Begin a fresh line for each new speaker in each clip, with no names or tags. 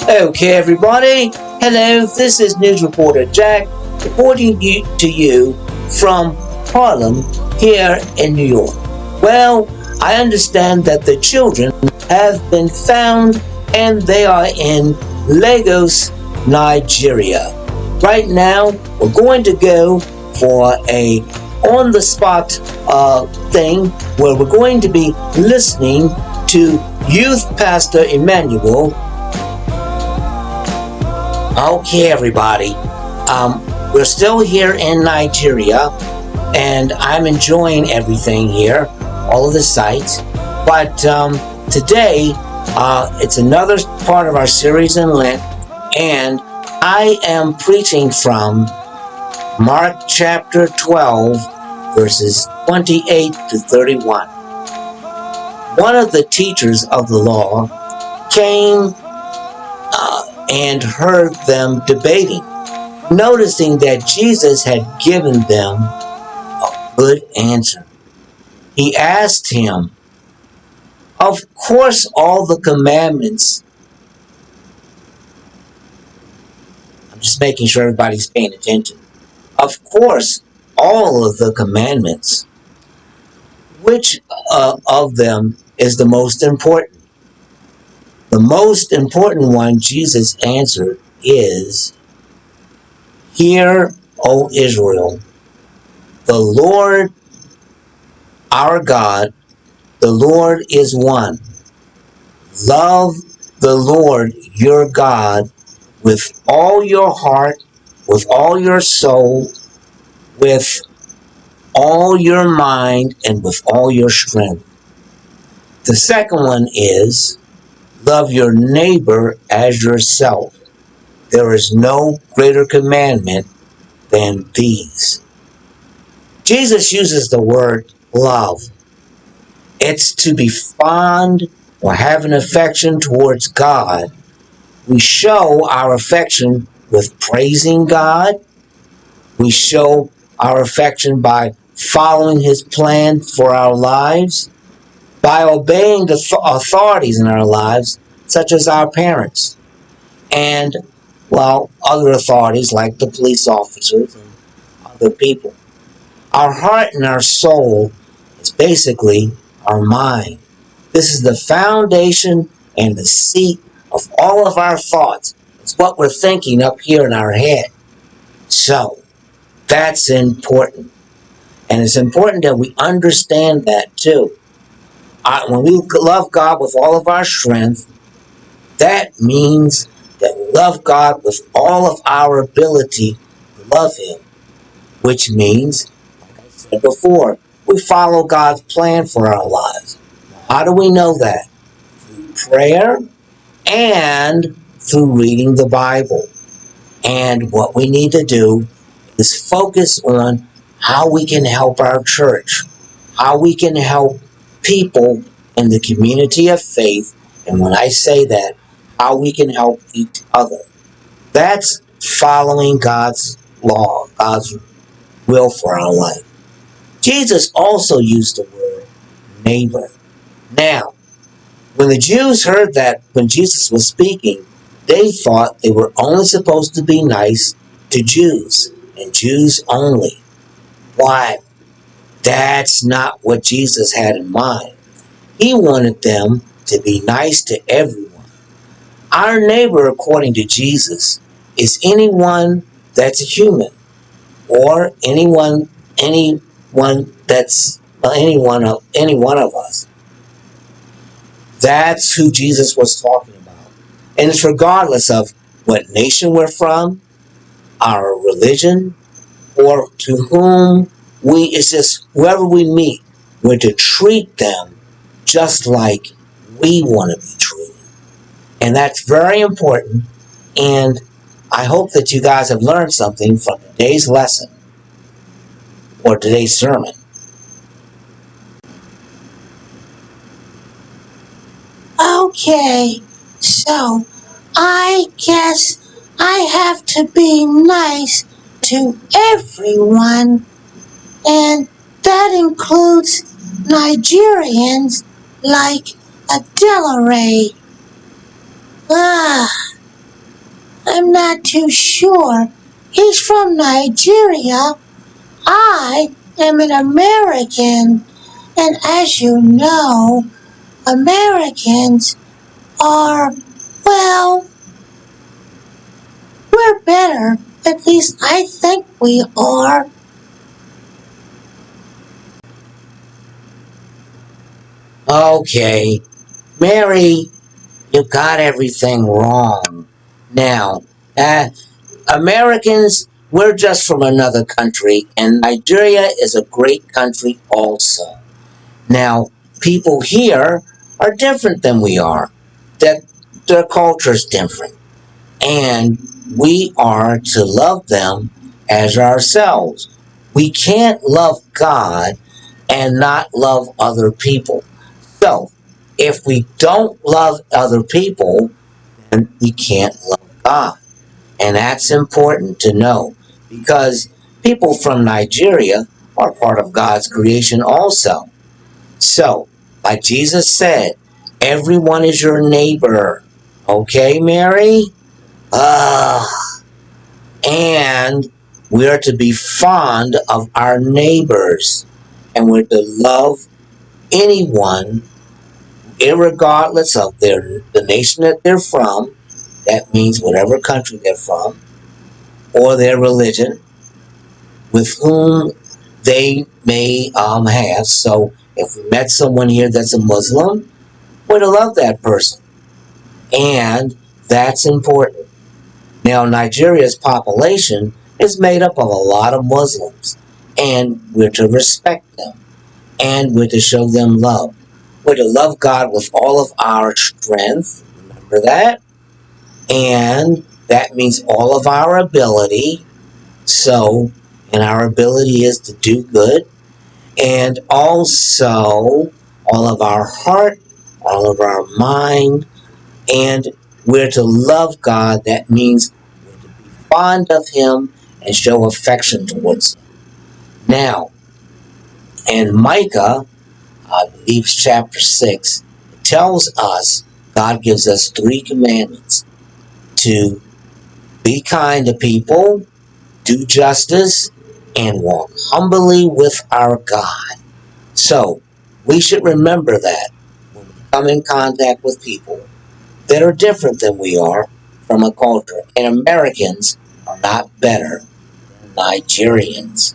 Okay, everybody. Hello, this is News Reporter Jack reporting to you from Harlem here in New York. Well, I understand that the children have been found and they are in Lagos, Nigeria. Right now, we're going to go for a on-the-spot thing where we're going to be listening to Youth Pastor Emmanuel. Okay, everybody. We're still here in Nigeria, and I'm enjoying everything here, all of the sights. But today, it's another part of our series in Lent, and I am preaching from Mark chapter 12, verses 28 to 31. One of the teachers of the law came and heard them debating, noticing that Jesus had given them a good answer. He asked him, "Of course, all the commandments," I'm just making sure everybody's paying attention. "Of course, all of the commandments. Which of them is the most important?" The most important one, Jesus answered, is, "Hear, O Israel, the Lord our God, the Lord is one. Love the Lord your God with all your heart, with all your soul, with all your mind, and with all your strength. The second one is, love your neighbor as yourself. There is no greater commandment than these." Jesus uses the word love. It's to be fond or have an affection towards God. We show our affection with praising God. We show our affection by following His plan for our lives, by obeying the authorities in our lives, such as our parents, and, well, other authorities like the police officers and other people. Our heart and our soul is basically our mind. This is the foundation and the seat of all of our thoughts. It's what we're thinking up here in our head. So, that's important. And it's important that we understand that too. When we love God with all of our strength, that means that we love God with all of our ability to love Him. Which means, like I said before, we follow God's plan for our lives. How do we know that? Through prayer and through reading the Bible. And what we need to do is focus on how we can help our church, how we can help people in the community of faith, and when I say that, how we can help each other. That's following God's law, God's will for our life. Jesus also used the word neighbor. Now, when the Jews heard that when Jesus was speaking, they thought they were only supposed to be nice to Jews, and Jews only. Why? That's not what Jesus had in mind. He wanted them to be nice to everyone. Our neighbor, according to Jesus, is anyone that's a human, or any one of us. That's who Jesus was talking about. And it's regardless of what nation we're from, our religion, or to whom it's just whoever we meet, we're to treat them just like we want to be treated. And that's very important. And I hope that you guys have learned something from today's lesson or today's sermon.
Okay, so I guess I have to be nice to everyone, and that includes Nigerians like Adela Ray. I'm not too sure. He's from Nigeria. I am an American. And as you know, Americans are, well, we're better. At least I think we are.
Okay, Mary, you got everything wrong. Now, uh, Americans, we're just from another country, and Nigeria is a great country also. Now, people here are different than we are. That their culture's different. And we are to love them as ourselves. We can't love God and not love other people. So, if we don't love other people, then we can't love God. And that's important to know because people from Nigeria are part of God's creation also. So, like Jesus said, everyone is your neighbor. Okay, Mary? Uh, and we're to be fond of our neighbors. And we're to love anyone, irregardless of the nation that they're from. That means whatever country they're from, or their religion, with whom they may have. So if we met someone here that's a Muslim, we're to love that person. And that's important. Now, Nigeria's population is made up of a lot of Muslims, and we're to respect them, and we're to show them love. We're to love God with all of our strength, remember that? And that means all of our ability. So, and our ability is to do good, and also all of our heart, all of our mind, and we're to love God. That means we're to be fond of Him and show affection towards Him. Now, in Micah, I believe it's chapter 6, it tells us God gives us 3 commandments: to be kind to people, do justice, and walk humbly with our God. So, we should remember that when we come in contact with people that are different than we are from a culture. And Americans are not better than Nigerians.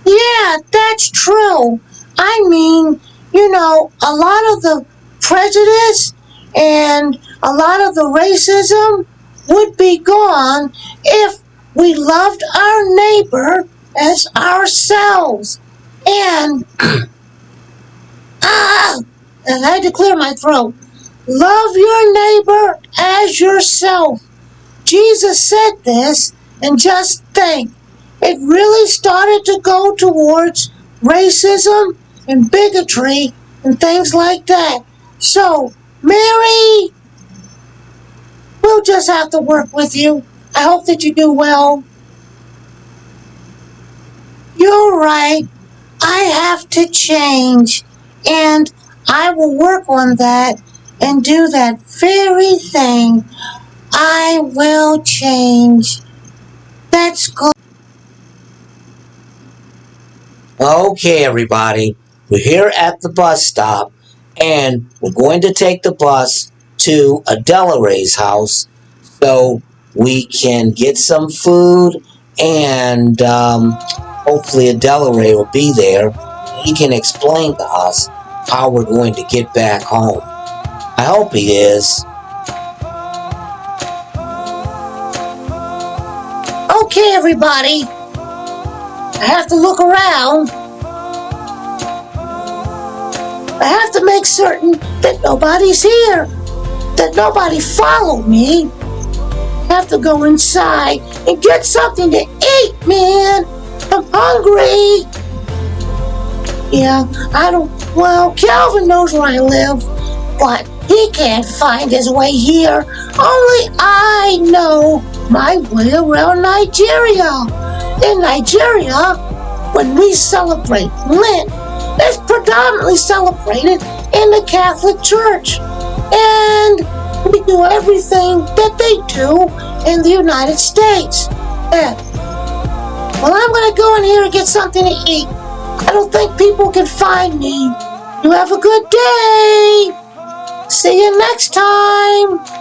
Yeah, that's true. I mean, a lot of the prejudice and a lot of the racism would be gone if we loved our neighbor as ourselves. And, I had to clear my throat. Love your neighbor as yourself. Jesus said this, and just think, it really started to go towards racism and bigotry and things like that. So, Mary, we'll just have to work with you. I hope that you do well. You're right. I have to change, and I will work on that and do that very thing. I will change. That's good.
Okay, everybody, we're here at the bus stop, and we're going to take the bus to Adelara's house so we can get some food, and hopefully Adelare will be there. He can explain to us how we're going to get back home. I hope he is.
Okay, everybody. I have to look around. I have to make certain that nobody's here, that nobody followed me. I have to go inside and get something to eat, man. I'm hungry. Yeah, well, Calvin knows where I live, but he can't find his way here. Only I know my way around Nigeria. In Nigeria, when we celebrate Lent, it's predominantly celebrated in the Catholic Church. And We do everything that they do in the United States. Yeah. Well, I'm going to go in here and get something to eat. I don't think people can find me. You have a good day. See you next time.